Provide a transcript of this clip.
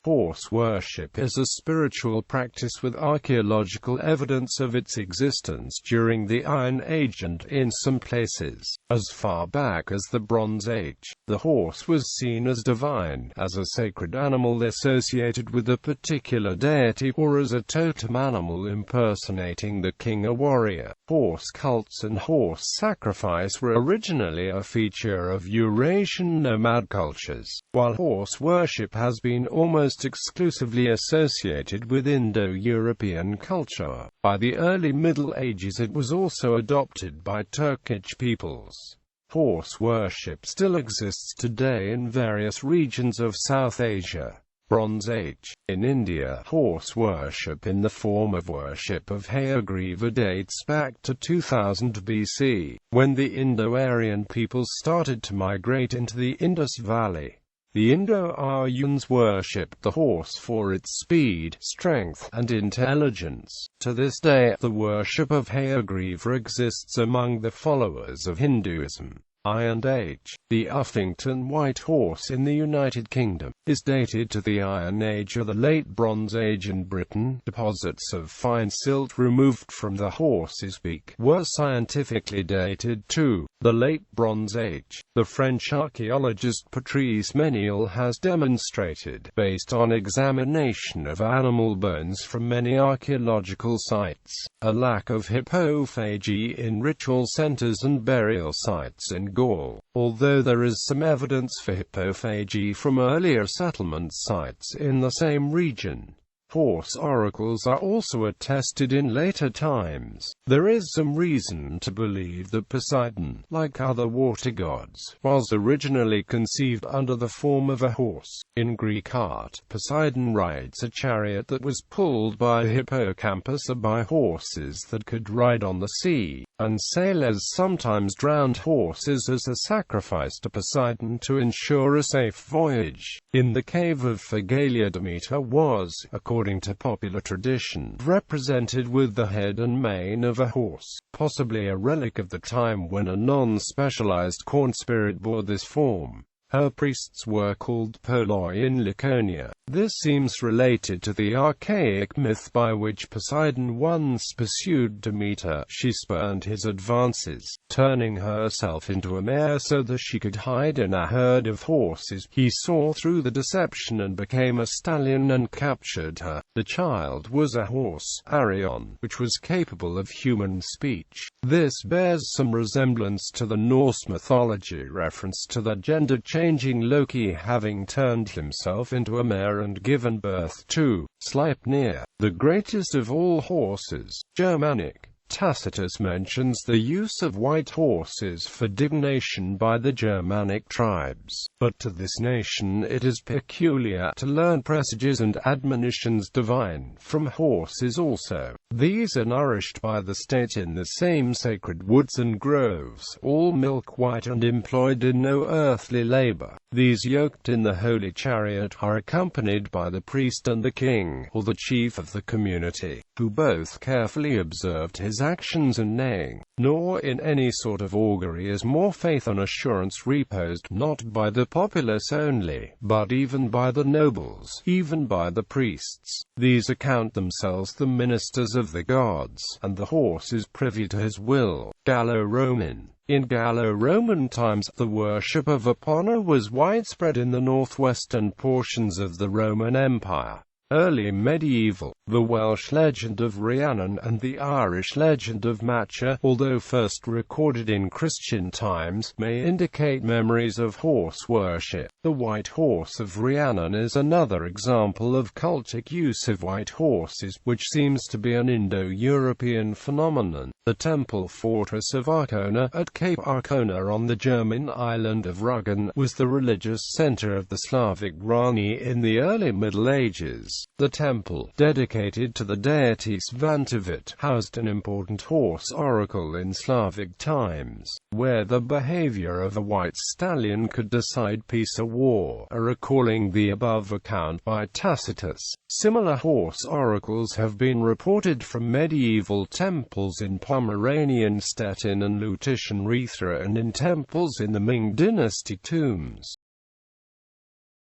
Horse worship is a spiritual practice with archaeological evidence of its existence during the Iron Age and, in some places, as far back as the Bronze Age. The horse was seen as divine, as a sacred animal associated with a particular deity, or as a totem animal impersonating the king or warrior. Horse cults and horse sacrifice were originally a feature of Eurasian nomad cultures, while horse worship has been almost exclusively associated with Indo-European culture. By the early Middle Ages it was also adopted by Turkic peoples. Horse worship still exists today in various regions of South Asia. Bronze Age. In India, horse worship in the form of worship of Hayagriva dates back to 2000 BC, when the Indo-Aryan peoples started to migrate into the Indus Valley. The Indo-Aryans worshipped the horse for its speed, strength, and intelligence. To this day, the worship of Hayagriva exists among the followers of Hinduism. Iron Age. The Uffington white horse in the United Kingdom is dated to the Iron Age or the Late Bronze Age in Britain. Deposits of fine silt removed from the horse's beak were scientifically dated to the Late Bronze Age. The French archaeologist Patrice Méniel has demonstrated, based on examination of animal bones from many archaeological sites, a lack of hippophagy in ritual centers and burial sites in Gaul, although there is some evidence for hippophagy from earlier settlement sites in the same region. Horse oracles are also attested in later times. There is some reason to believe that Poseidon, like other water gods, was originally conceived under the form of a horse. In Greek art, Poseidon rides a chariot that was pulled by a hippocampus or by horses that could ride on the sea, and sailors sometimes drowned horses as a sacrifice to Poseidon to ensure a safe voyage. In the cave of Phegalia, Demeter was, according to popular tradition, represented with the head and mane of a horse, possibly a relic of the time when a non-specialized corn spirit bore this form. Her priests were called poloi in Laconia. This seems related to the archaic myth by which Poseidon once pursued Demeter. She spurned his advances, turning herself into a mare so that she could hide in a herd of horses. He saw through the deception and became a stallion and captured her. The child was a horse, Arion, which was capable of human speech. This bears some resemblance to the Norse mythology reference to the gender-changing Loki having turned himself into a mare and given birth to Sleipnir, the greatest of all horses. Germanic. Tacitus mentions the use of white horses for divination by the Germanic tribes, but to this nation it is peculiar to learn presages and admonitions divine from horses also. These are nourished by the state in the same sacred woods and groves, all milk white and employed in no earthly labor. These yoked in the holy chariot are accompanied by the priest and the king, or the chief of the community, who both carefully observed his actions and neighing. Nor in any sort of augury is more faith and assurance reposed, not by the populace only, but even by the nobles, even by the priests. These account themselves the ministers of the gods, and the horse is privy to his will. Gallo-Roman. In Gallo-Roman times, the worship of Apollo was widespread in the northwestern portions of the Roman Empire. Early medieval. The Welsh legend of Rhiannon and the Irish legend of Macha, although first recorded in Christian times, may indicate memories of horse worship. The white horse of Rhiannon is another example of cultic use of white horses, which seems to be an Indo-European phenomenon. The temple fortress of Arkona, at Cape Arkona on the German island of Rügen, was the religious center of the Slavic Rani in the early Middle Ages. The temple, dedicated to the deity Svantovit, housed an important horse oracle in Slavic times, where the behavior of a white stallion could decide peace or war, recalling the above account by Tacitus. Similar horse oracles have been reported from medieval temples in Pomeranian Stettin and Lutetian Rethra and in temples in the Ming dynasty tombs.